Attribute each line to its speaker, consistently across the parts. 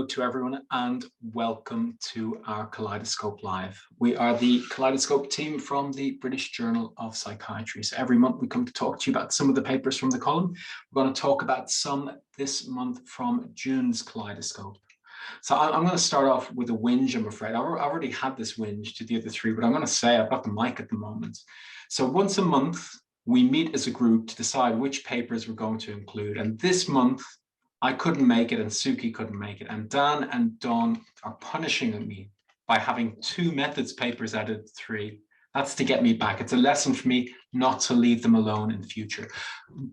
Speaker 1: hello to everyone and welcome to our Kaleidoscope Live. We are the Kaleidoscope team from the British Journal of Psychiatry. So every month we come to talk to you about some of the papers from the column. We're going to talk about some this month from June's Kaleidoscope. So I'm going to start off with a whinge, I'm afraid. I've already had this whinge to the other three, but I'm going to say I've got the mic at the moment. So once a month, we meet as a group to decide which papers we're going to include. And this month, I couldn't make it and Suki couldn't make it. And Dan and Dawn are punishing me by having 2 methods papers out of 3. That's to get me back. It's a lesson for me not to leave them alone in future.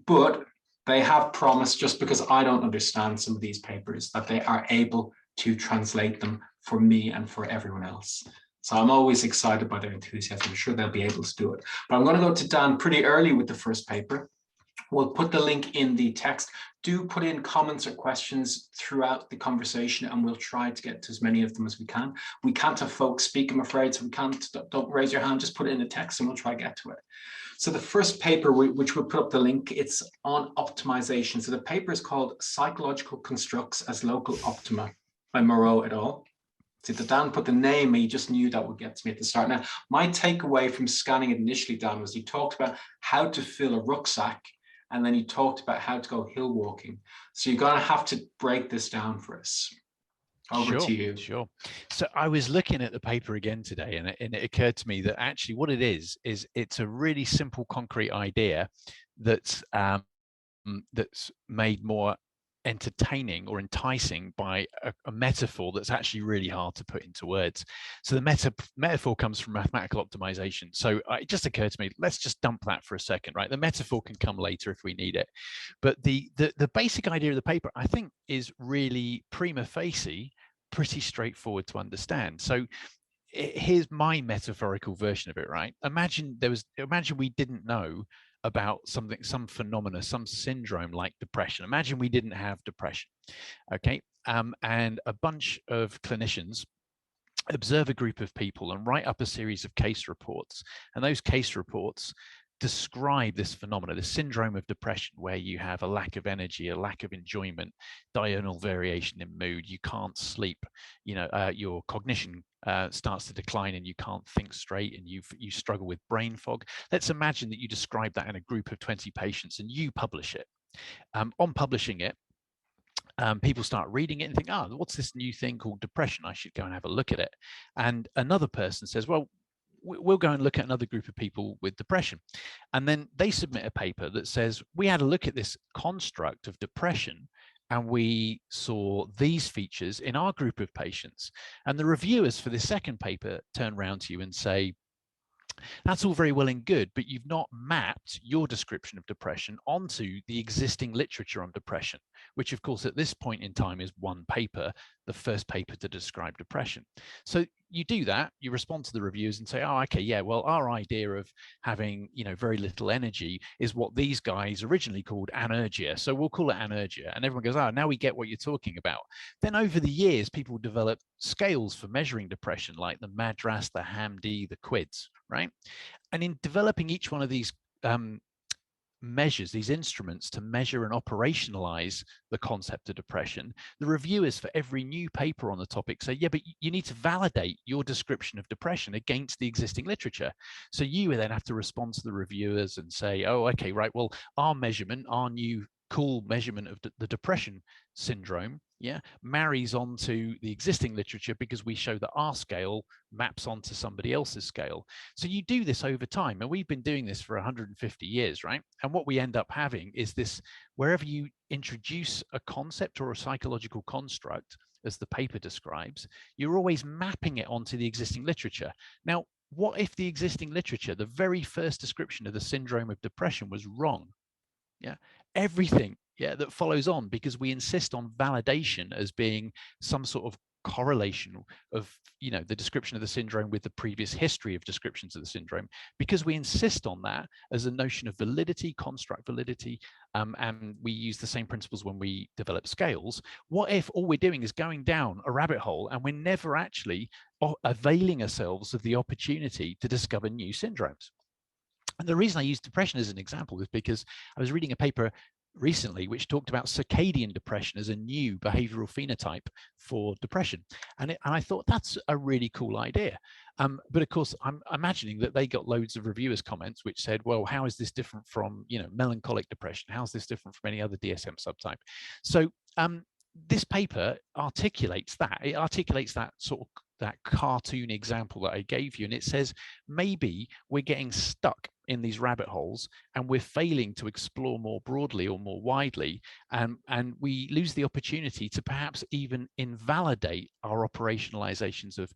Speaker 1: But they have promised, just because I don't understand some of these papers, that they are able to translate them for me and for everyone else. So I'm always excited by their enthusiasm. I'm sure they'll be able to do it. But I'm going to go to Dan pretty early with the first paper. We'll put the link in the text. Do put in comments or questions throughout the conversation and we'll try to get to as many of them as we can. We can't have folks speak, I'm afraid, so we can't, don't raise your hand, just put it in the text and we'll try to get to it. So the first paper, which we'll put up the link, it's on optimization. So the paper is called Psychological Constructs as Local Optima by Moreau et al. See, Dan put the name, and he just knew that would get to me at the start. Now, my takeaway from scanning it initially, Dan, was he talked about how to fill a rucksack, and then he talked about how to go hill walking. So you're going to have to break this down for us. Over to you.
Speaker 2: Sure. So I was looking at the paper again today, and it occurred to me that actually what it is it's a really simple, concrete idea that's made more entertaining or enticing by a metaphor that's actually really hard to put into words. So the metaphor comes from mathematical optimization. So it just occurred to me, let's just dump that for a second, right? The metaphor can come later if we need it. But the basic idea of the paper, I think, is really prima facie pretty straightforward to understand. So here's my metaphorical version of it, right? Imagine we didn't know about some phenomena, some syndrome like depression. Imagine we didn't have depression, okay? And a bunch of clinicians observe a group of people and write up a series of case reports. And those case reports describe this phenomena, this syndrome of depression, where you have a lack of energy, a lack of enjoyment, diurnal variation in mood, you can't sleep, your cognition starts to decline and you can't think straight and you struggle with brain fog. Let's imagine that you describe that in a group of 20 patients and you publish it. On publishing it, people start reading it and think, what's this new thing called depression? I should go and have a look at it. And another person says, well, we'll go and look at another group of people with depression. And then they submit a paper that says, we had a look at this construct of depression and we saw these features in our group of patients. And the reviewers for this second paper turn around to you and say, that's all very well and good, but you've not mapped your description of depression onto the existing literature on depression, which of course at this point in time is one paper, the first paper to describe depression. So you do that, you respond to the reviews and say, okay, yeah, well, our idea of having, very little energy is what these guys originally called anergia. So we'll call it anergia. And everyone goes, now we get what you're talking about. Then over the years, people develop scales for measuring depression, like the MADRS, the HAM-D, the QIDS, right? And in developing each one of these measures, these instruments to measure and operationalize the concept of depression, the reviewers for every new paper on the topic say, yeah, but you need to validate your description of depression against the existing literature. So you then have to respond to the reviewers and say, okay, right, well, our measurement, our new cool measurement of the depression syndrome, marries onto the existing literature because we show that our scale maps onto somebody else's scale. So you do this over time, and we've been doing this for 150 years, right? And what we end up having is this, wherever you introduce a concept or a psychological construct, as the paper describes, you're always mapping it onto the existing literature. Now, what if the existing literature, the very first description of the syndrome of depression, was wrong? Everything that follows on, because we insist on validation as being some sort of correlation of the description of the syndrome with the previous history of descriptions of the syndrome, because we insist on that as a notion of validity, construct validity, and we use the same principles when we develop scales. What if all we're doing is going down a rabbit hole and we're never actually availing ourselves of the opportunity to discover new syndromes? And the reason I use depression as an example is because I was reading a paper recently, which talked about circadian depression as a new behavioral phenotype for depression. And I thought that's a really cool idea. But of course, I'm imagining that they got loads of reviewers' comments which said, well, how is this different from, melancholic depression? How's this different from any other DSM subtype? So this paper articulates that. It articulates that sort of that cartoon example that I gave you. And it says, maybe we're getting stuck in these rabbit holes and we're failing to explore more broadly or more widely. And we lose the opportunity to perhaps even invalidate our operationalizations of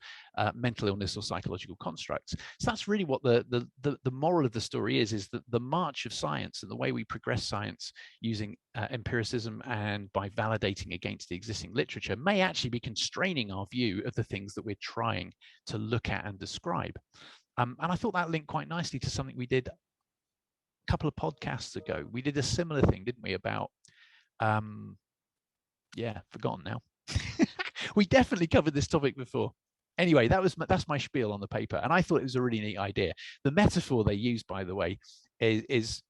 Speaker 2: mental illness or psychological constructs. So that's really what the moral of the story is that the march of science and the way we progress science using empiricism and by validating against the existing literature may actually be constraining our view of the things that we're trying to look at and describe. And I thought that linked quite nicely to something we did a couple of podcasts ago. We did a similar thing, didn't we, about, forgotten now. We definitely covered this topic before. Anyway, that's my spiel on the paper, and I thought it was a really neat idea. The metaphor they use, by the way, is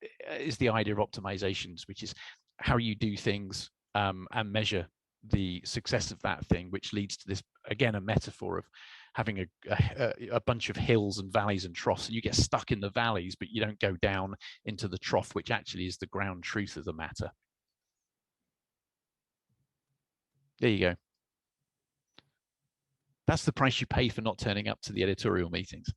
Speaker 2: the idea of optimizations, which is how you do things and measure the success of that thing, which leads to this, again, a metaphor of having a bunch of hills and valleys and troughs, and you get stuck in the valleys, but you don't go down into the trough, which actually is the ground truth of the matter. There you go. That's the price you pay for not turning up to the editorial meetings.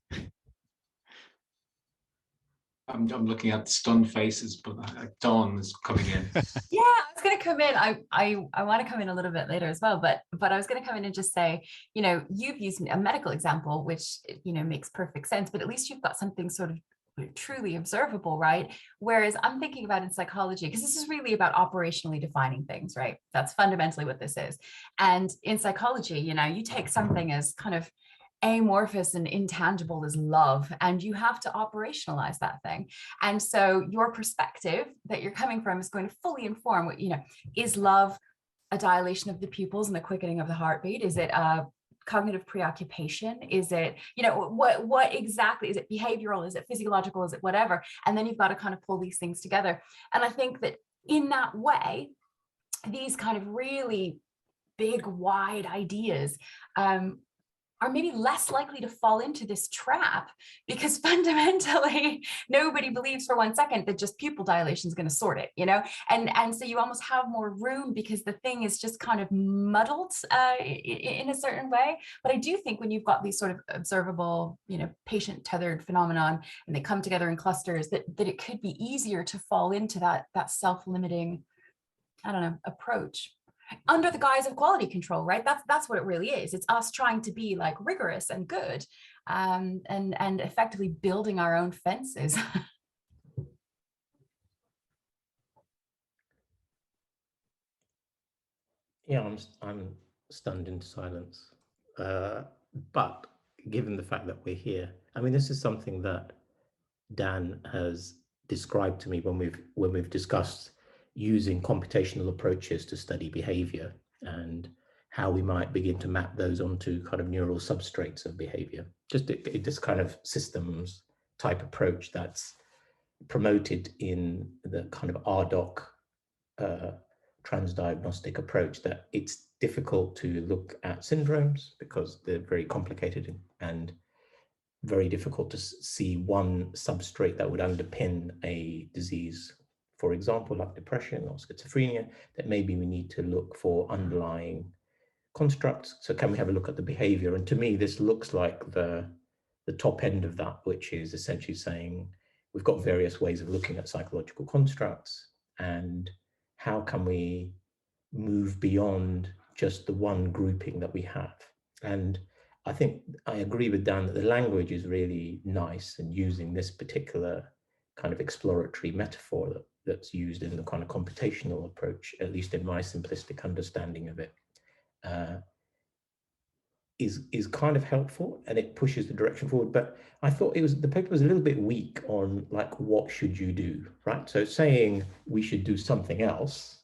Speaker 1: I'm looking at stunned faces, but Dawn is coming in.
Speaker 3: Yeah, I was going to come in. I want to come in a little bit later as well, but I was going to come in and just say, you've used a medical example, which, makes perfect sense, but at least you've got something sort of truly observable, right? Whereas I'm thinking about in psychology, because this is really about operationally defining things, right? That's fundamentally what this is. And in psychology, you take something as kind of amorphous and intangible as love, and you have to operationalize that thing. And so your perspective that you're coming from is going to fully inform what, is love a dilation of the pupils and the quickening of the heartbeat? Is it a cognitive preoccupation? Is it, what exactly is it? Behavioral? Is it physiological? Is it whatever? And then you've got to kind of pull these things together. And I think that in that way, these kind of really big, wide ideas are maybe less likely to fall into this trap, because fundamentally nobody believes for 1 second that just pupil dilation is going to sort it, and so you almost have more room because the thing is just kind of muddled in a certain way. But I do think when you've got these sort of observable, patient tethered phenomenon, and they come together in clusters, that it could be easier to fall into that self-limiting, approach, under the guise of quality control, right? That's what it really is. It's us trying to be like rigorous and good, and effectively building our own fences.
Speaker 4: Yeah, I'm stunned into silence. But given the fact that we're here, this is something that Dan has described to me when we've discussed using computational approaches to study behavior and how we might begin to map those onto kind of neural substrates of behavior. Just this kind of systems type approach that's promoted in the kind of RDoC transdiagnostic approach, that it's difficult to look at syndromes because they're very complicated and very difficult to see one substrate that would underpin a disease, for example, like depression or schizophrenia, that maybe we need to look for underlying constructs. So can we have a look at the behavior? And to me, this looks like the top end of that, which is essentially saying we've got various ways of looking at psychological constructs, and how can we move beyond just the one grouping that we have? And I think I agree with Dan that the language is really nice, and using this particular kind of exploratory metaphor that's used in the kind of computational approach, at least in my simplistic understanding of it, is kind of helpful, and it pushes the direction forward. But I thought the paper was a little bit weak on like, what should you do, right? So saying we should do something else,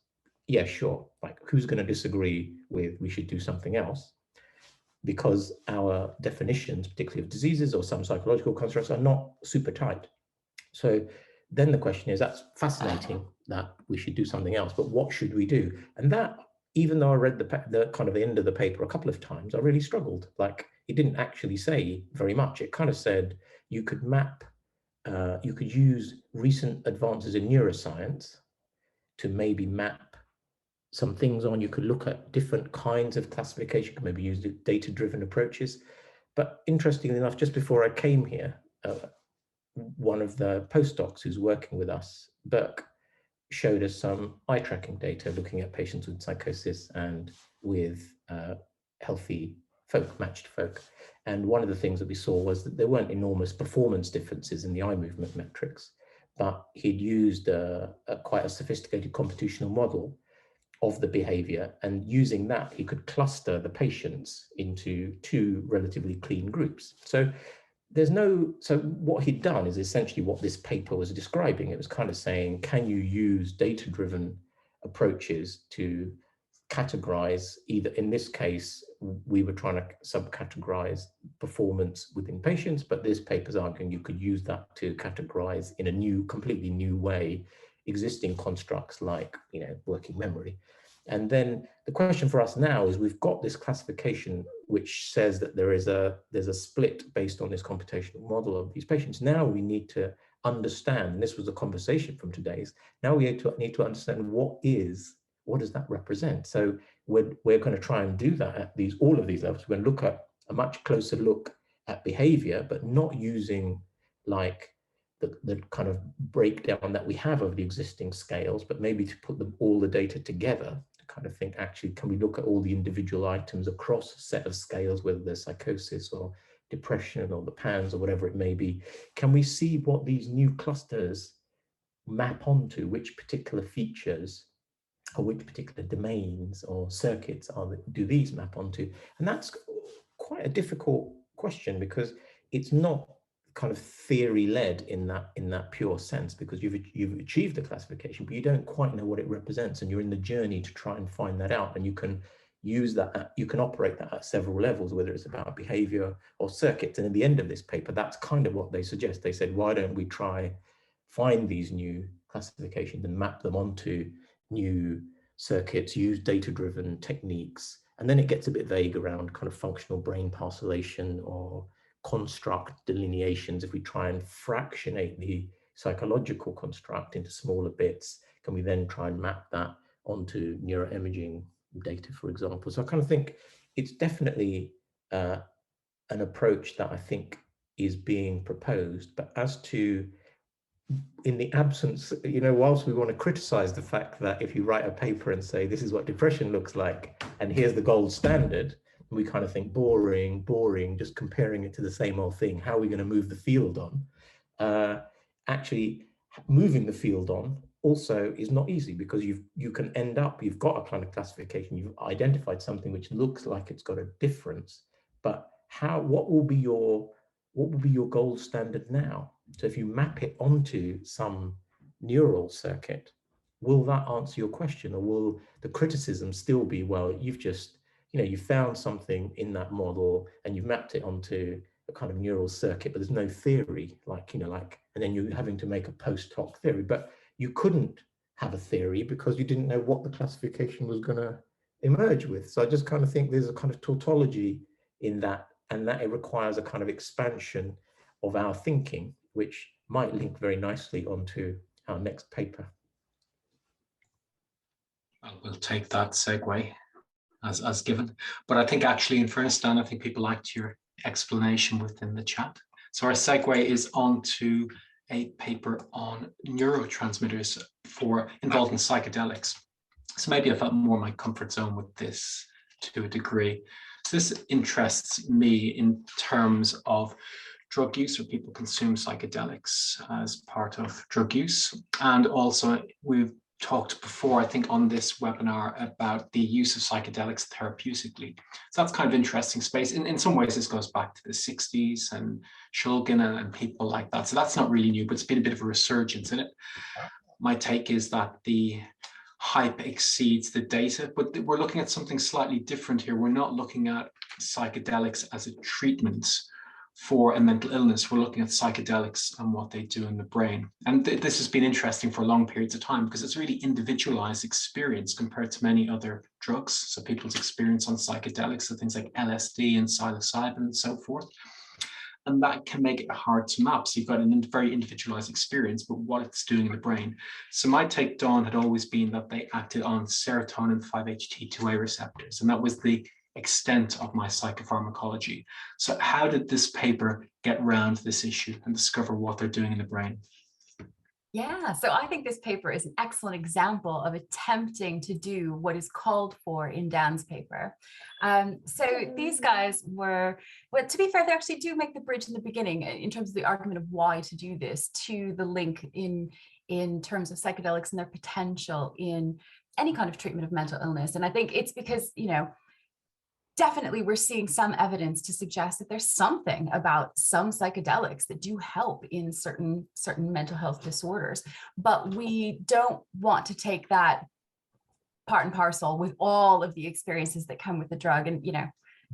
Speaker 4: yeah, sure. Like, who's going to disagree with we should do something else? Because our definitions, particularly of diseases or some psychological constructs, are not super tight. So then the question is, that's fascinating, that we should do something else, but what should we do? And that, even though I read the kind of end of the paper a couple of times, I really struggled. Like, it didn't actually say very much. It kind of said you could map, you could use recent advances in neuroscience to maybe map some things on. You could look at different kinds of classification, could maybe use data-driven approaches. But interestingly enough, just before I came here, one of the postdocs who's working with us, Burke, showed us some eye tracking data looking at patients with psychosis and with healthy folk, matched folk. And one of the things that we saw was that there weren't enormous performance differences in the eye movement metrics, but he'd used quite a sophisticated computational model of the behavior, and using that, he could cluster the patients into two relatively clean groups. So so what he'd done is essentially what this paper was describing. It was kind of saying, can you use data-driven approaches to categorize, either in this case, we were trying to subcategorize performance within patients, but this paper's arguing you could use that to categorize in a completely new way, existing constructs like, working memory. And then the question for us now is, we've got this classification which says that there's a split based on this computational model of these patients. Now we need to understand, and this was a conversation from today's, now we need to understand what does that represent? So we're going to try and do that at all of these levels. We're going to look at a much closer look at behavior, but not using like the kind of breakdown that we have of the existing scales, but maybe to put all the data together to kind of think, actually, can we look at all the individual items across a set of scales, whether they're psychosis or depression or the PANS or whatever it may be? Can we see what these new clusters map onto, which particular features or which particular domains or circuits do these map onto? And that's quite a difficult question, because it's not kind of theory-led in that pure sense, because you've achieved the classification, but you don't quite know what it represents, and you're in the journey to try and find that out. And you can use that, you can operate that at several levels, whether it's about behavior or circuits. And at the end of this paper, that's kind of what they suggest. They said, why don't we try find these new classifications and map them onto new circuits, use data-driven techniques. And then it gets a bit vague around kind of functional brain parcellation or construct delineations. If we try and fractionate the psychological construct into smaller bits, can we then try and map that onto neuroimaging data, for example? So I kind of think it's definitely an approach that I think is being proposed. But as to, in the absence, whilst we want to criticize the fact that if you write a paper and say, this is what depression looks like, and here's the gold standard, we kind of think boring, just comparing it to the same old thing. How are we going to move the field on? Actually, moving the field on also is not easy, because you can end up, you've got a kind of classification, you've identified something which looks like it's got a difference, but what will be your gold standard now? So if you map it onto some neural circuit, will that answer your question, or will the criticism still be, well, you've just you found something in that model and you've mapped it onto a kind of neural circuit, but there's no theory, and then you're having to make a post hoc theory. But you couldn't have a theory because you didn't know what the classification was going to emerge with. So I just kind of think there's a kind of tautology in that, and that it requires a kind of expansion of our thinking, which might link very nicely onto our next paper.
Speaker 1: Well, we'll take that segue as given. But I think actually, in fairness, Dan, I think people liked your explanation within the chat. So our segue is on to a paper on neurotransmitters involved in psychedelics. So maybe I felt more in my comfort zone with this to a degree. So this interests me in terms of drug use, where people consume psychedelics as part of drug use. And also we've talked before, I think, on this webinar about the use of psychedelics therapeutically. So that's kind of interesting space. In some ways, this goes back to the 60s and Shulgin and people like that. So that's not really new, but it's been a bit of a resurgence in it. My take is that the hype exceeds the data, but we're looking at something slightly different here. We're not looking at psychedelics as a treatment. for a mental illness, we're looking at psychedelics and what they do in the brain. And this has been interesting for long periods of time because it's really individualized experience compared to many other drugs. So people's experience on psychedelics, so things like LSD and psilocybin and so forth. And that can make it hard to map. So you've got a very individualized experience, but what it's doing in the brain. So my take, Dawn, had always been that they acted on serotonin 5-HT2A receptors, and that was the extent of my psychopharmacology. So how did this paper get around this issue and discover what they're doing in the brain?
Speaker 3: Yeah, so I think this paper is an excellent example of attempting to do what is called for in Dan's paper. So these guys were, well, to be fair, they actually do make the bridge in the beginning in terms of the argument of why to do this to the link in terms of psychedelics and their potential in any kind of treatment of mental illness. And I think it's because, you know, definitely we're seeing some evidence to suggest that there's something about some psychedelics that do help in certain mental health disorders, but we don't want to take that part and parcel with all of the experiences that come with the drug. And, you know,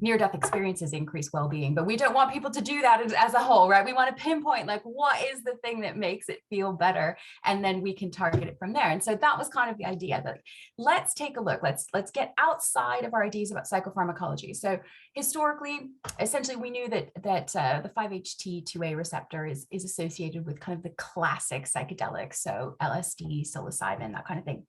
Speaker 3: near-death experiences increase well-being, but we don't want people to do that as a whole, right? We want to pinpoint like what is the thing that makes it feel better, and then we can target it from there. And so that was kind of the idea that let's take a look, let's get outside of our ideas about psychopharmacology. So historically, essentially, we knew that the 5-HT2A receptor is associated with kind of the classic psychedelics, so LSD, psilocybin, that kind of thing.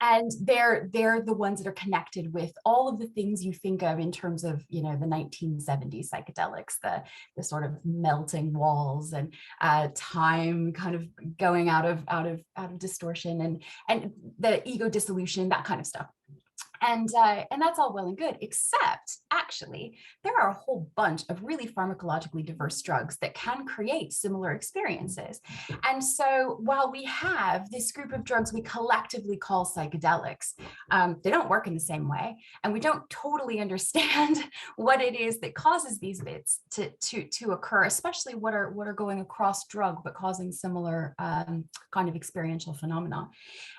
Speaker 3: And they're the ones that are connected with all of the things you think of in terms of, you know, the 1970s psychedelics, the sort of melting walls and time kind of going out of distortion and the ego dissolution, that kind of stuff. And that's all well and good, except actually there are a whole bunch of really pharmacologically diverse drugs that can create similar experiences. And so while we have this group of drugs we collectively call psychedelics, they don't work in the same way, and we don't totally understand what it is that causes these bits to occur, especially what are going across drug but causing similar kind of experiential phenomena.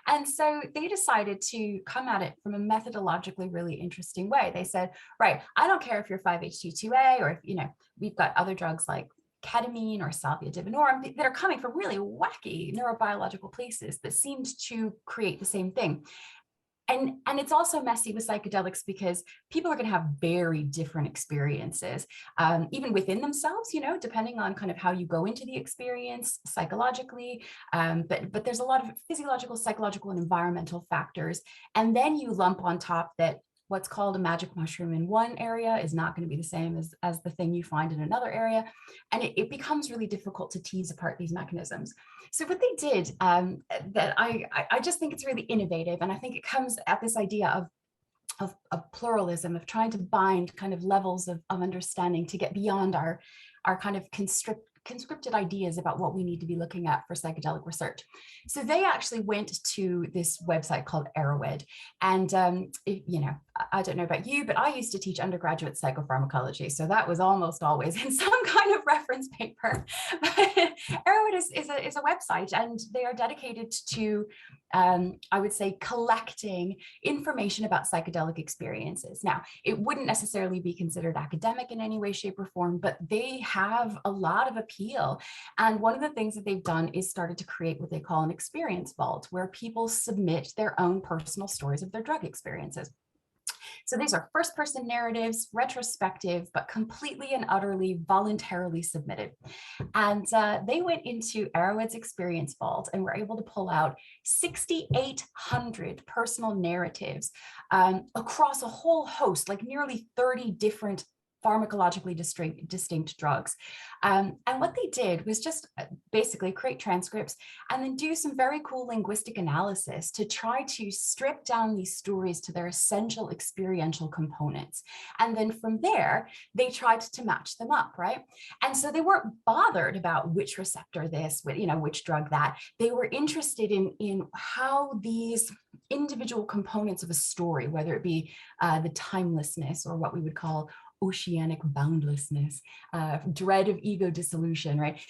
Speaker 3: And so they decided to come at it from a methodologically really interesting way. They said, right, I don't care if you're 5-HT2A or if, you know, we've got other drugs like ketamine or salvia divinorum that are coming from really wacky neurobiological places that seemed to create the same thing. And it's also messy with psychedelics because people are going to have very different experiences, even within themselves, you know, depending on kind of how you go into the experience psychologically. But there's a lot of physiological, psychological, and environmental factors. And then you lump on top that what's called a magic mushroom in one area is not going to be the same as the thing you find in another area. And it becomes really difficult to tease apart these mechanisms. So what they did, that I just think it's really innovative. And I think it comes at this idea of pluralism, of trying to bind kind of levels of understanding to get beyond our kind of conscripted ideas about what we need to be looking at for psychedelic research. So they actually went to this website called Arrowhead. And, you know, I don't know about you, but I used to teach undergraduate psychopharmacology. So that was almost always in some kind of reference paper. But Arrowhead is a website, and they are dedicated to, I would say, collecting information about psychedelic experiences. Now, it wouldn't necessarily be considered academic in any way, shape, or form, but they have a lot of appeal. And one of the things that they've done is started to create what they call an experience vault, where people submit their own personal stories of their drug experiences. So these are first-person narratives, retrospective, but completely and utterly voluntarily submitted. And they went into Arrowhead's Experience Vault and were able to pull out 6,800 personal narratives across a whole host, like nearly 30 different pharmacologically distinct drugs. And what they did was just basically create transcripts and then do some very cool linguistic analysis to try to strip down these stories to their essential experiential components. And then from there, they tried to match them up, right? And so they weren't bothered about which receptor this, you know, which drug that. They were interested in how these individual components of a story, whether it be the timelessness or what we would call oceanic boundlessness, dread of ego dissolution, right?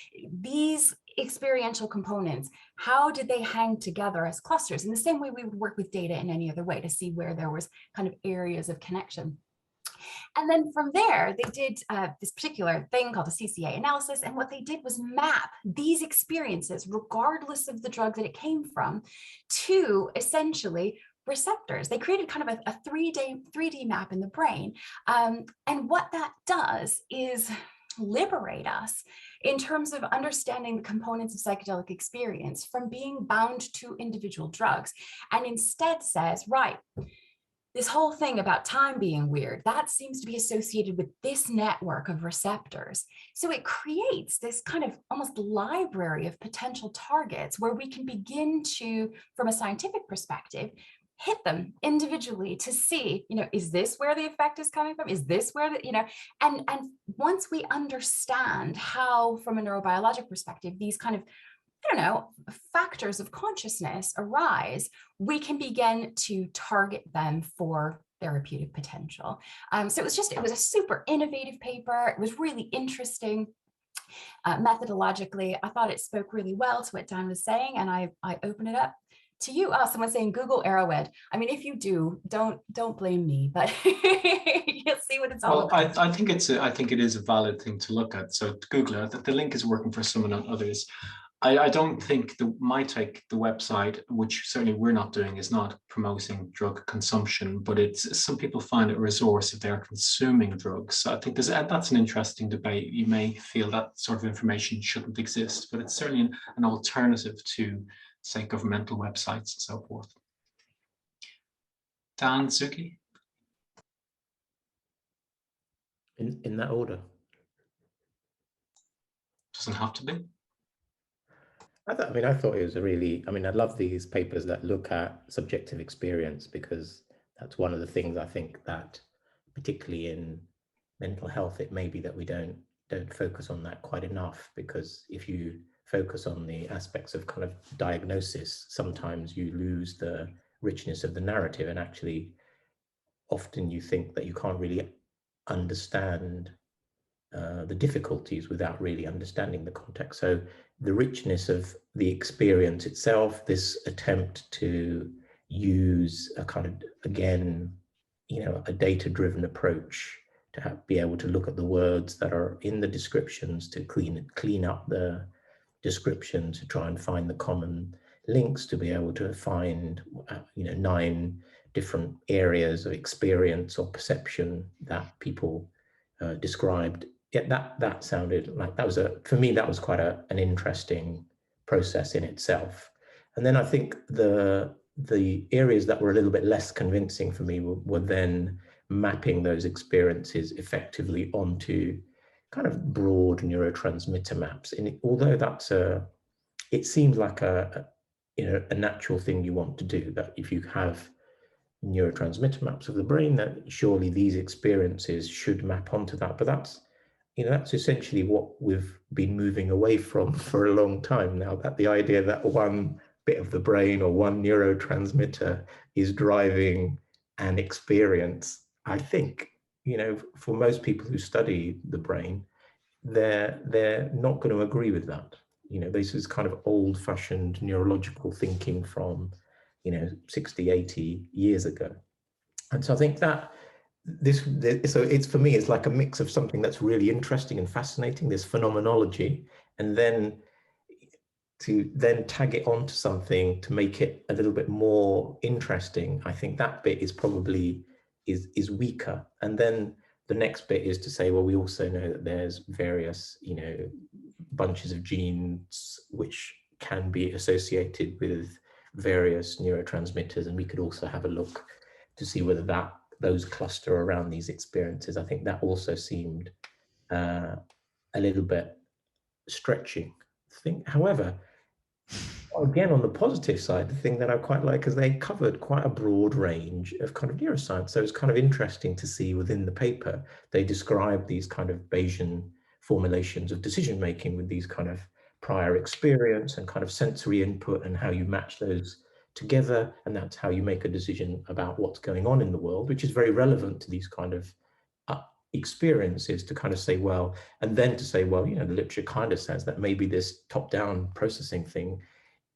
Speaker 3: These experiential components, how did they hang together as clusters? In the same way we would work with data in any other way to see where there was kind of areas of connection. And then from there, they did this particular thing called a CCA analysis. And what they did was map these experiences, regardless of the drug that it came from, to essentially receptors. They created kind of a 3D map in the brain. And what that does is liberate us in terms of understanding the components of psychedelic experience from being bound to individual drugs, and instead says, right, this whole thing about time being weird, that seems to be associated with this network of receptors. So it creates this kind of almost library of potential targets where we can begin to, from a scientific perspective, hit them individually to see, is this where the effect is coming from? Is this where and once we understand how, from a neurobiologic perspective, these kind of, factors of consciousness arise, we can begin to target them for therapeutic potential. So it was a super innovative paper. It was really interesting. Methodologically, I thought it spoke really well to what Dan was saying, and I open it up to you. Oh, someone's saying Google Arrowhead. I mean, if you do, don't blame me, but you'll see what it's all about.
Speaker 1: I think it is a valid thing to look at. So Google it. The link is working for some and others. I don't think the website, which certainly we're not doing, is not promoting drug consumption, but some people find it a resource if they're consuming drugs. So I think that's an interesting debate. You may feel that sort of information shouldn't exist, but it's certainly an alternative to, say, governmental websites and so forth. Dan, Suki?
Speaker 4: In that order?
Speaker 1: Doesn't have to be.
Speaker 4: I thought it was I love these papers that look at subjective experience, because that's one of the things I think that, particularly in mental health, it may be that we don't focus on that quite enough, because if you focus on the aspects of kind of diagnosis, sometimes you lose the richness of the narrative, and actually often you think that you can't really understand the difficulties without really understanding the context. So the richness of the experience itself, this attempt to use a kind of, again, a data-driven approach to be able to look at the words that are in the descriptions, to clean up the description, to try and find the common links, to be able to find 9 different areas of experience or perception that people described. Yeah, that sounded like for me that was quite an interesting process in itself. And then I think the areas that were a little bit less convincing for me were then mapping those experiences effectively onto kind of broad neurotransmitter maps. And although it seems like a natural thing you want to do, that if you have neurotransmitter maps of the brain, that surely these experiences should map onto that. But that's essentially what we've been moving away from for a long time now, that the idea that one bit of the brain or one neurotransmitter is driving an experience. I think, for most people who study the brain, they're not going to agree with that. This is kind of old-fashioned neurological thinking from 60, 80 years ago. And so I think that so it's, for me, it's like a mix of something that's really interesting and fascinating, this phenomenology, and then to tag it onto something to make it a little bit more interesting. I think that bit is probably is weaker. And then the next bit is to say, well, we also know that there's various, bunches of genes which can be associated with various neurotransmitters, and we could also have a look to see whether those cluster around these experiences. I think that also seemed a little bit stretching. However, again, on the positive side, the thing that I quite like is they covered quite a broad range of kind of neuroscience. So it's kind of interesting to see within the paper, they describe these kind of Bayesian formulations of decision-making with these kind of prior experience and kind of sensory input, and how you match those together, and that's how you make a decision about what's going on in the world, which is very relevant to these kind of experiences, to kind of say, well, and then to say, well, the literature kind of says that maybe this top-down processing thing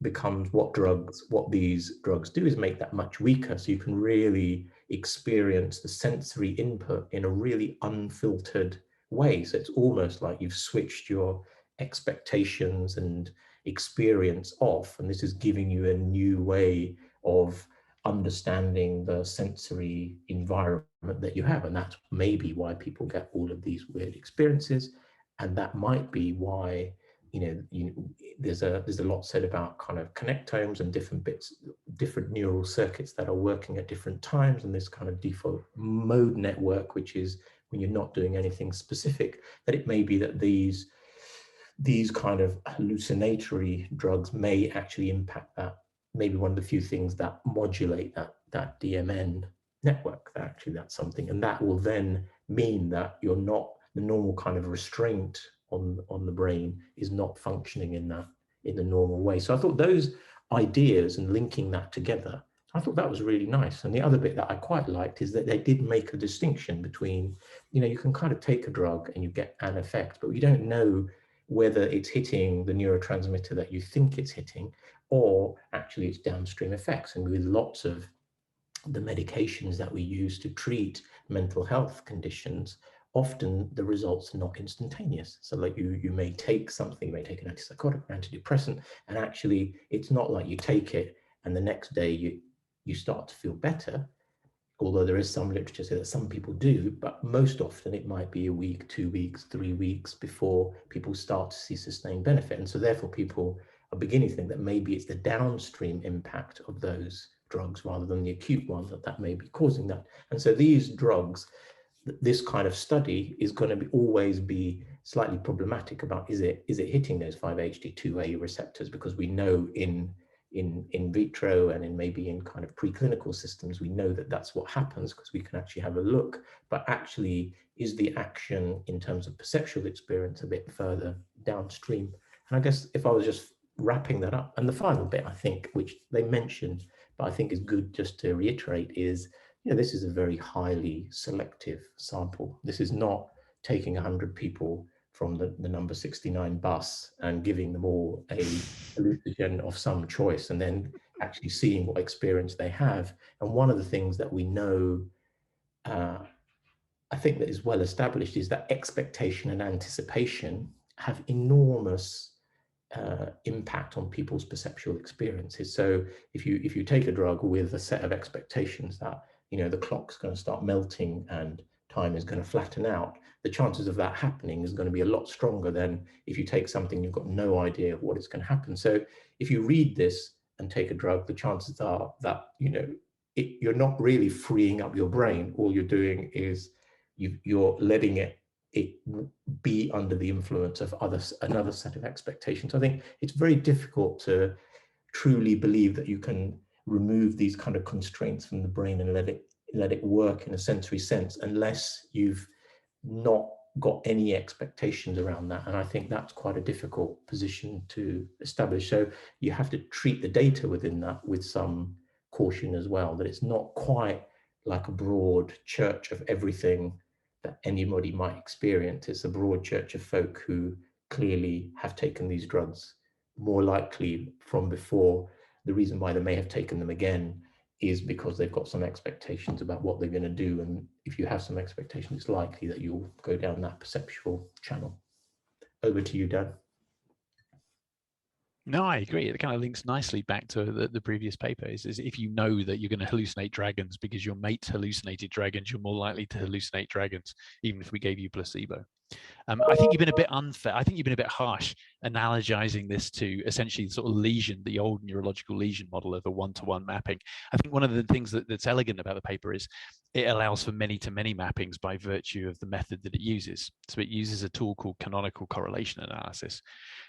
Speaker 4: becomes what these drugs do is make that much weaker. So you can really experience the sensory input in a really unfiltered way. So it's almost like you've switched your expectations and experience off, and this is giving you a new way of understanding the sensory environment that you have. And that's maybe why people get all of these weird experiences. And that might be why, there's a lot said about kind of connectomes and different bits, different neural circuits that are working at different times, and this kind of default mode network, which is when you're not doing anything specific, that it may be that these kind of hallucinatory drugs may actually impact that. Maybe one of the few things that modulate that DMN network, that actually that's something, and that will then mean that you're not, the normal kind of restraint on the brain is not functioning in the normal way. So I thought those ideas and linking that together, I thought that was really nice. And the other bit that I quite liked is that they did make a distinction between, you can kind of take a drug and you get an effect, but you don't know whether it's hitting the neurotransmitter that you think it's hitting, or actually it's downstream effects. And with lots of the medications that we use to treat mental health conditions, often the results are not instantaneous. So like you may take something, you may take an antipsychotic, antidepressant, and actually it's not like you take it and the next day you start to feel better. Although there is some literature say that some people do, but most often it might be a week, 2 weeks, 3 weeks before people start to see sustained benefit. And so therefore people are beginning to think that maybe it's the downstream impact of those drugs rather than the acute one that may be causing that. And so these drugs, this kind of study is going to always be slightly problematic about, is it hitting those 5-HT2A receptors? Because we know in vitro and maybe in kind of preclinical systems, we know that that's what happens because we can actually have a look. But actually, is the action in terms of perceptual experience a bit further downstream? And I guess if I was just wrapping that up, and the final bit, I think, which they mentioned, but I think is good just to reiterate, is this is a very highly selective sample. This is not taking 100 people from the number 69 bus and giving them all a hallucinogen of some choice and then actually seeing what experience they have. And one of the things that we know, I think that is well established, is that expectation and anticipation have enormous impact on people's perceptual experiences. So if you take a drug with a set of expectations that the clock's going to start melting and time is going to flatten out, the chances of that happening is going to be a lot stronger than if you take something you've got no idea of what is going to happen. So if you read this and take a drug, the chances are that you're not really freeing up your brain. All you're doing is you're letting it be under the influence of another set of expectations. I think it's very difficult to truly believe that you can remove these kind of constraints from the brain and let it work in a sensory sense unless you've not got any expectations around that. And I think that's quite a difficult position to establish. So you have to treat the data within that with some caution as well, that it's not quite like a broad church of everything that anybody might experience. It's a broad church of folk who clearly have taken these drugs more likely from before. The reason why they may have taken them again is because they've got some expectations about what they're going to do. And if you have some expectations, it's likely that you'll go down that perceptual channel. Over to you, Dan.
Speaker 2: No, I agree. It kind of links nicely back to the previous paper. Is if you know that you're going to hallucinate dragons because your mate hallucinated dragons, you're more likely to hallucinate dragons, even if we gave you placebo. I think you've been a bit unfair. I think you've been a bit harsh analogizing this to essentially sort of lesion, the old neurological lesion model of a one-to-one mapping. I think one of the things that's elegant about the paper is it allows for many-to-many mappings by virtue of the method that it uses. So it uses a tool called canonical correlation analysis,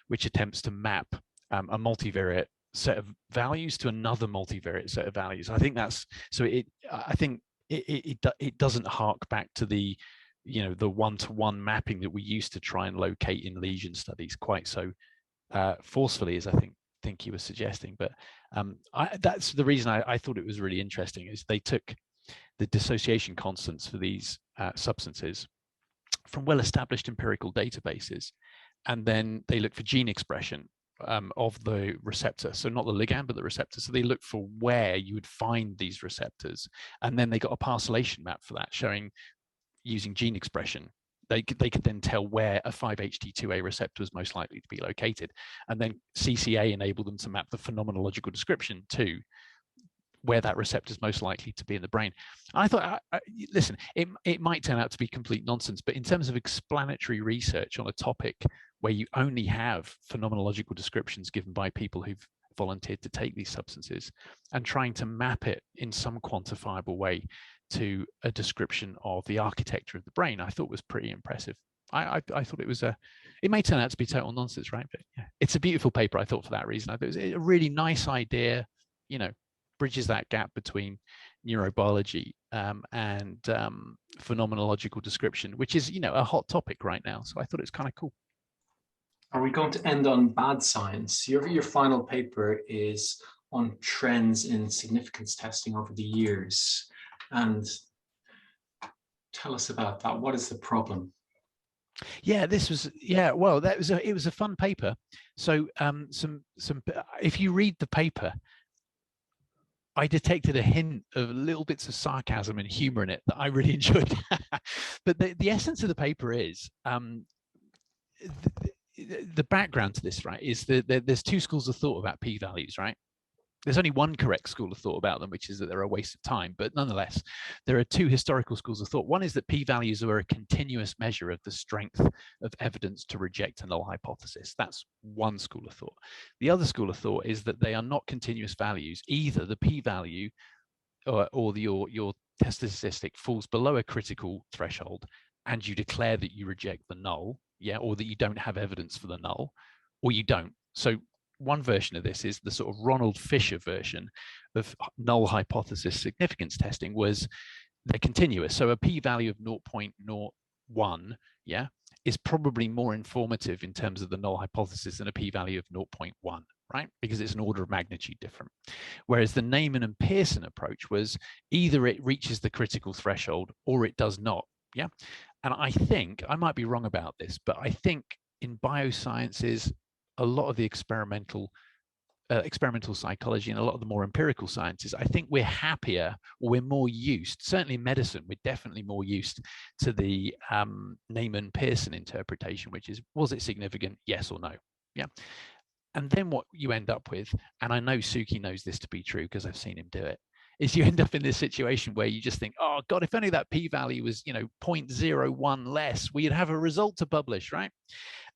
Speaker 2: which attempts to map a multivariate set of values to another multivariate set of values. I think that's so. I think it doesn't hark back to the one-to-one mapping that we used to try and locate in lesion studies quite so forcefully as I think he was suggesting. But that's the reason I thought it was really interesting, is they took the dissociation constants for these substances from well-established empirical databases, and then they looked for gene expression of the receptor. So not the ligand, but the receptor. So they looked for where you would find these receptors. And then they got a parcellation map for that, showing using gene expression. They could then tell where a 5-HT2A receptor was most likely to be located. And then CCA enabled them to map the phenomenological description to where that receptor is most likely to be in the brain. I thought, listen, it might turn out to be complete nonsense, but in terms of explanatory research on a topic where you only have phenomenological descriptions given by people who've volunteered to take these substances, and trying to map it in some quantifiable way to a description of the architecture of the brain, I thought was pretty impressive. I thought it was it may turn out to be total nonsense, right? But yeah, it's a beautiful paper, I thought, for that reason. I thought it was a really nice idea, you know, bridges that gap between neurobiology and phenomenological description, which is, you know, a hot topic right now. So I thought it's kind of cool.
Speaker 1: Are we going to end on bad science? Your final paper is on trends in significance testing over the years. And tell us about that. What is the problem?
Speaker 2: Yeah, this was, yeah, well, it was a fun paper. So if you read the paper, I detected a hint of little bits of sarcasm and humor in it that I really enjoyed. But the essence of the paper is, the background to this, right, is that there's two schools of thought about p-values, right? There's only one correct school of thought about them, which is that they're a waste of time. But nonetheless, there are two historical schools of thought. One is that p-values are a continuous measure of the strength of evidence to reject a null hypothesis. That's one school of thought. The other school of thought is that they are not continuous values. Either the p-value or your test statistic falls below a critical threshold and you declare that you reject the null, yeah, or that you don't have evidence for the null, or you don't. So one version of this is the sort of Ronald Fisher version of null hypothesis significance testing, was they're continuous. So a p-value of 0.01, yeah, is probably more informative in terms of the null hypothesis than a p-value of 0.1, right? Because it's an order of magnitude different. Whereas the Neyman and Pearson approach was either it reaches the critical threshold or it does not, yeah? And I think, I might be wrong about this, but I think in biosciences, a lot of the experimental psychology and a lot of the more empirical sciences, I think we're happier, or we're more used, certainly in medicine, we're definitely more used to the Neyman-Pearson interpretation, which is, was it significant, yes or no? Yeah. And then what you end up with, and I know Suki knows this to be true because I've seen him do it, is you end up in this situation where you just think, oh God, if only that p-value was, you know, 0.01 less, we'd have a result to publish, right?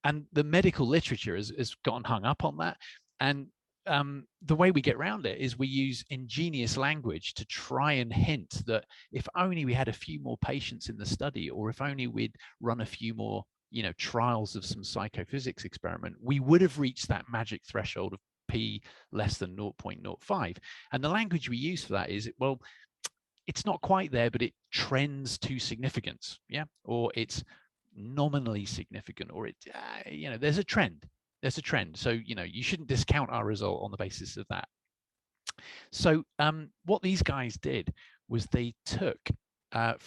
Speaker 2: And the medical literature has gotten hung up on that. And the way we get around it is we use ingenious language to try and hint that if only we had a few more patients in the study, or if only we'd run a few more, you know, trials of some psychophysics experiment, we would have reached that magic threshold of p less than 0.05. And the language we use for that is, well, it's not quite there, but it trends to significance, yeah, or it's nominally significant, or it, you know, there's a trend. So, you know, you shouldn't discount our result on the basis of that. So what these guys did was they took I've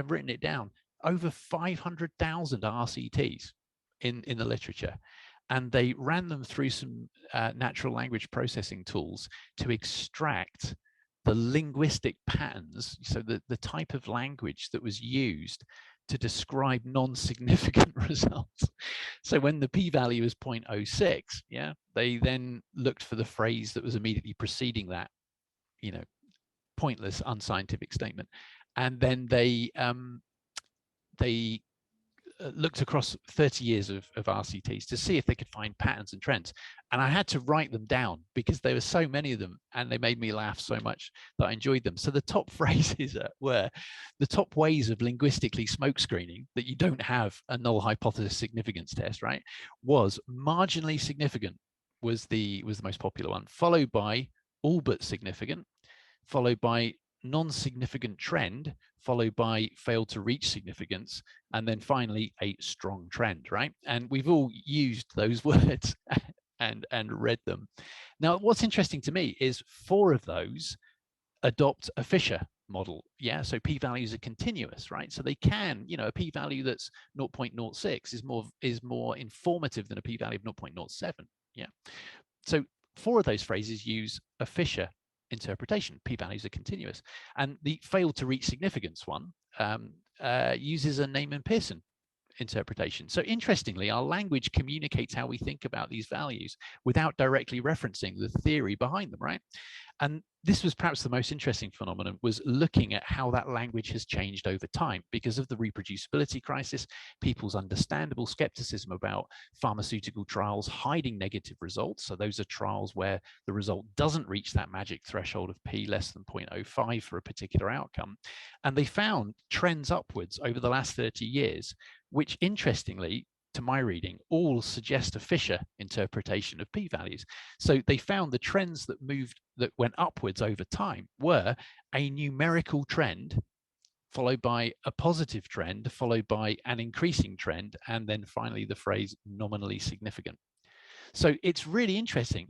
Speaker 2: written it down, over 500,000 RCTs in the literature, and they ran them through some natural language processing tools to extract the linguistic patterns, so the type of language that was used to describe non-significant results. So when the p-value is 0.06, yeah, they then looked for the phrase that was immediately preceding that, you know, pointless, unscientific statement, and then they looked across 30 years of RCTs to see if they could find patterns and trends. And I had to write them down because there were so many of them and they made me laugh so much that I enjoyed them. So the top phrases were, the top ways of linguistically smoke screening that you don't have a null hypothesis significance test, right, was marginally significant was the most popular one, followed by all but significant, followed by non-significant trend, followed by failed to reach significance, and then finally a strong trend, right? And we've all used those words and read them. Now, what's interesting to me is 4 of those adopt a Fisher model. Yeah, so p-values are continuous, right? So they can, you know, a p-value that's 0.06 is more informative than a p-value of 0.07. Yeah. So 4 of those phrases use a Fisher interpretation. P-values are continuous. And the failed to reach significance one uses a Neyman Pearson interpretation. So interestingly, our language communicates how we think about these values without directly referencing the theory behind them, right? And this was perhaps the most interesting phenomenon, was looking at how that language has changed over time because of the reproducibility crisis, people's understandable skepticism about pharmaceutical trials hiding negative results. So those are trials where the result doesn't reach that magic threshold of P less than 0.05 for a particular outcome. And they found trends upwards over the last 30 years, which interestingly, to my reading, all suggest a Fisher interpretation of p-values. So they found the trends that went upwards over time were a numerical trend, followed by a positive trend, followed by an increasing trend, and then finally the phrase nominally significant. So it's really interesting.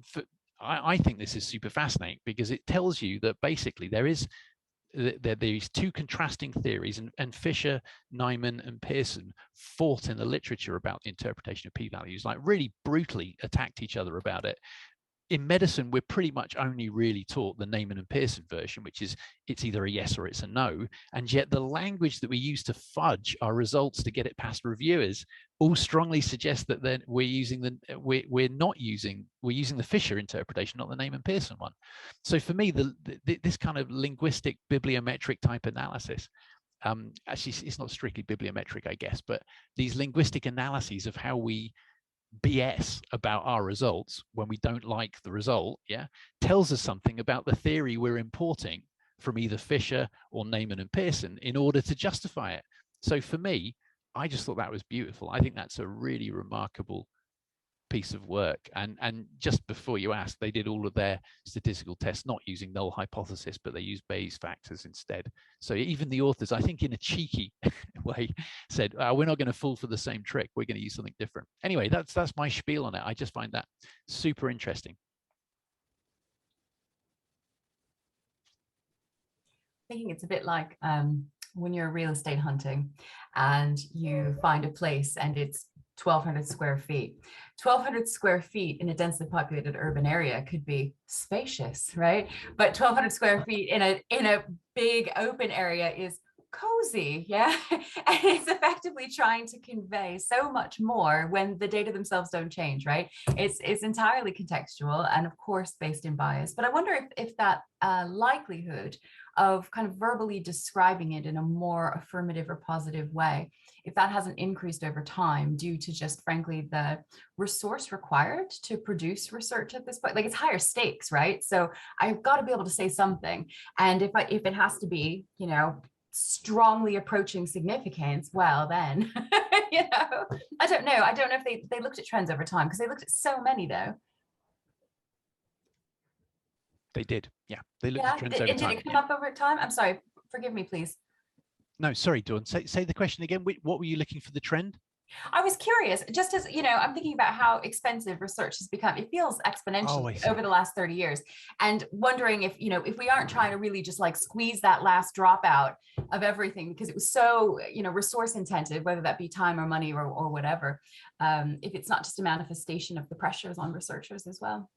Speaker 2: I think this is super fascinating because it tells you that basically there's 2 contrasting theories, and Fisher, Neyman, and Pearson fought in the literature about the interpretation of p-values, like really brutally attacked each other about it. In medicine, we're pretty much only really taught the Neyman and Pearson version, which is it's either a yes or it's a no. And yet the language that we use to fudge our results to get it past reviewers all strongly suggest that then we're using the Fisher interpretation, not the Neyman Pearson one. So for me, this kind of linguistic bibliometric type analysis, actually it's not strictly bibliometric, I guess, but these linguistic analyses of how we BS about our results when we don't like the result, tells us something about the theory we're importing from either Fisher or Neyman and Pearson in order to justify it. So for me, I just thought that was beautiful. I think that's a really remarkable piece of work. And just before you asked, they did all of their statistical tests not using null hypothesis, but they used Bayes factors instead. So even the authors, I think in a cheeky way, said, we're not going to fall for the same trick. We're going to use something different. Anyway, that's my spiel on it. I just find that super interesting.
Speaker 3: Thinking it's a bit like when you're real estate hunting and you find a place and it's 1,200 square feet. 1,200 square feet in a densely populated urban area could be spacious, right? But 1,200 square feet in a big open area is cozy, yeah? And it's effectively trying to convey so much more when the data themselves don't change, right? It's entirely contextual and of course based in bias. But I wonder if that likelihood of kind of verbally describing it in a more affirmative or positive way, if that hasn't increased over time due to just frankly the resource required to produce research at this point. Like it's higher stakes, right? So I've got to be able to say something. And if it has to be, strongly approaching significance, well then, I don't know. I don't know if they looked at trends over time, because they looked at so many though.
Speaker 2: They did, yeah. They looked at trends over time.
Speaker 3: Did it come up over time? I'm sorry, forgive me, please.
Speaker 2: No, sorry, Dawn. Say the question again. What were you looking for the trend?
Speaker 3: I was curious, just as, I'm thinking about how expensive research has become. It feels exponentially over the last 30 years. And wondering if, if we aren't trying to really just like squeeze that last drop out of everything, because it was so, resource intensive, whether that be time or money or whatever, if it's not just a manifestation of the pressures on researchers as well.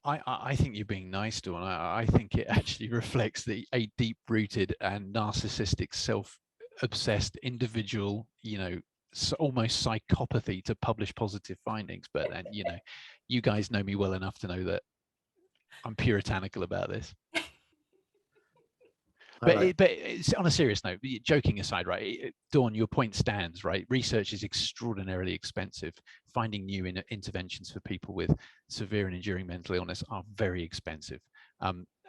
Speaker 2: I think you're being nice, Dawn. I think it actually reflects a deep-rooted and narcissistic, self-obsessed individual, almost psychopathy to publish positive findings. But then, you guys know me well enough to know that I'm puritanical about this. But it's on a serious note, joking aside, right? Dawn, your point stands, right? Research is extraordinarily expensive. Finding new interventions for people with severe and enduring mental illness are very expensive.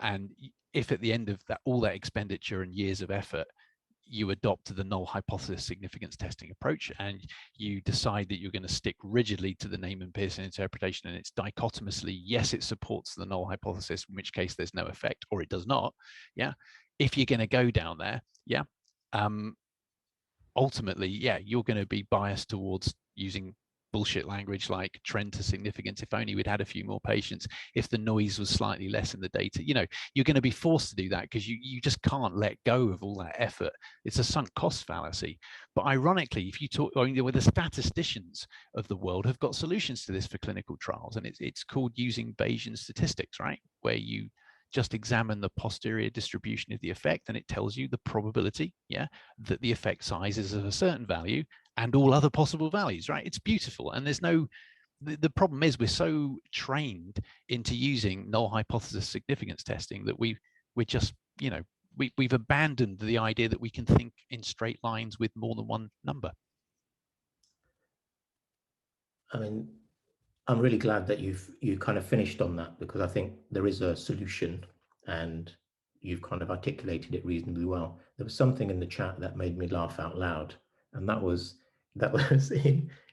Speaker 2: And if at the end of all that expenditure and years of effort, you adopt the null hypothesis significance testing approach, and you decide that you're going to stick rigidly to the Neyman Pearson interpretation, and it's dichotomously, yes, it supports the null hypothesis, in which case there's no effect, or it does not. Yeah. If you're going to go down there, ultimately, you're going to be biased towards using bullshit language like trend to significance. If only we'd had a few more patients, if the noise was slightly less in the data. You know, you're going to be forced to do that because you just can't let go of all that effort. It's a sunk cost fallacy. But ironically, if you talk, I mean, the statisticians of the world have got solutions to this for clinical trials, and it's called using Bayesian statistics, right? Where you just examine the posterior distribution of the effect, and it tells you the probability, that the effect size is of a certain value and all other possible values, right? It's beautiful. And there's no, the problem is we're so trained into using null hypothesis significance testing that we're just, we've abandoned the idea that we can think in straight lines with more than one number.
Speaker 4: I mean, I'm really glad that you kind of finished on that, because I think there is a solution and you've kind of articulated it reasonably well. There was something in the chat that made me laugh out loud, and that was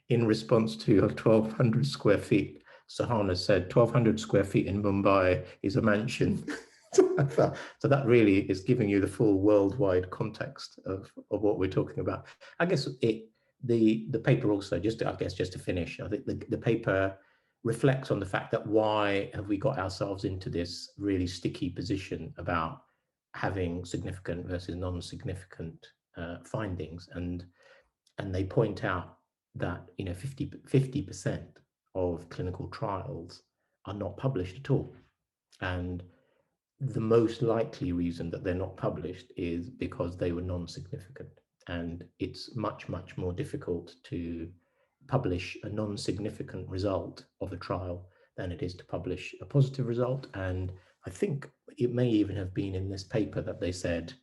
Speaker 4: in response to 1,200 square feet. Sahana said 1,200 square feet in Mumbai is a mansion. So that really is giving you the full worldwide context of what we're talking about. I guess the paper also, just to finish, I think the paper reflects on the fact that why have we got ourselves into this really sticky position about having significant versus non-significant findings, and they point out that 50% of clinical trials are not published at all, and the most likely reason that they're not published is because they were non-significant, and it's much more difficult to publish a non-significant result of a trial than it is to publish a positive result. And I think it may even have been in this paper that they said,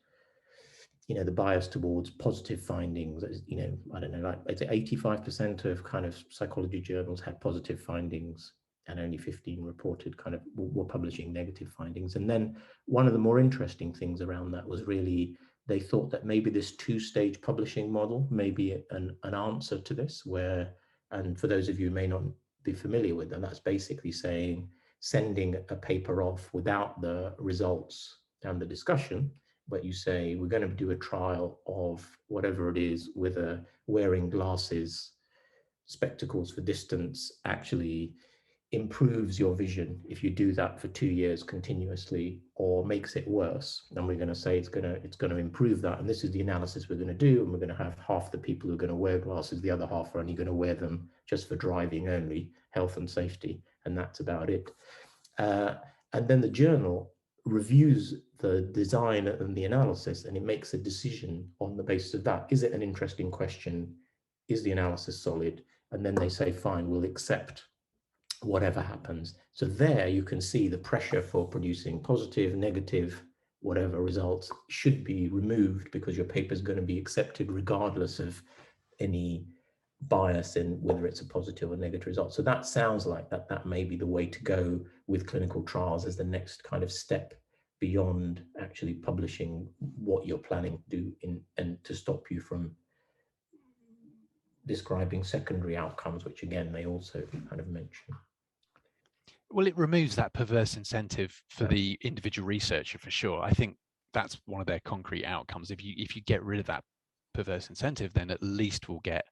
Speaker 4: the bias towards positive findings, I don't know, like it's 85% of kind of psychology journals had positive findings, and only 15 reported were publishing negative findings. And then one of the more interesting things around that was really, they thought that maybe this two-stage publishing model may be an answer to this, where, and for those of you who may not be familiar with them, that's basically saying sending a paper off without the results and the discussion, but you say, we're going to do a trial of whatever it is, with wearing glasses, spectacles for distance actually improves your vision if you do that for 2 years continuously, or makes it worse. And we're going to say it's going to improve that, and this is the analysis we're going to do, and we're going to have half the people who are going to wear glasses, the other half are only going to wear them just for driving only, health and safety, and that's about it. And then the journal reviews the design and the analysis, and it makes a decision on the basis of that. Is it an interesting question? Is the analysis solid? And then they say, fine, we'll accept whatever happens. So there you can see the pressure for producing positive, negative, whatever results should be removed, because your paper is going to be accepted regardless of any bias in whether it's a positive or negative result. So that sounds like that may be the way to go with clinical trials as the next kind of step beyond actually publishing what you're planning to do and to stop you from describing secondary outcomes, which again they also kind of mention.
Speaker 2: Well, it removes that perverse incentive for the individual researcher, for sure. I think that's one of their concrete outcomes. If you get rid of that perverse incentive, then at least we'll get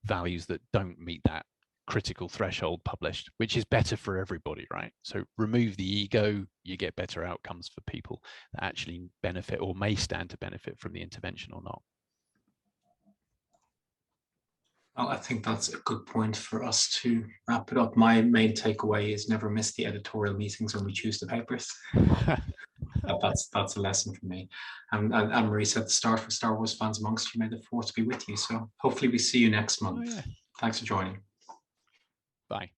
Speaker 2: values that don't meet that critical threshold published, which is better for everybody, right? So remove the ego, you get better outcomes for people that actually benefit or may stand to benefit from the intervention or not.
Speaker 1: Well, I think that's a good point for us to wrap it up. My main takeaway is never miss the editorial meetings when we choose the papers. That's a lesson for me. And Anne-Marie said at the start, for Star Wars fans amongst you, may the force be with you. So hopefully we see you next month.
Speaker 2: Oh, yeah.
Speaker 1: Thanks for joining.
Speaker 2: Bye.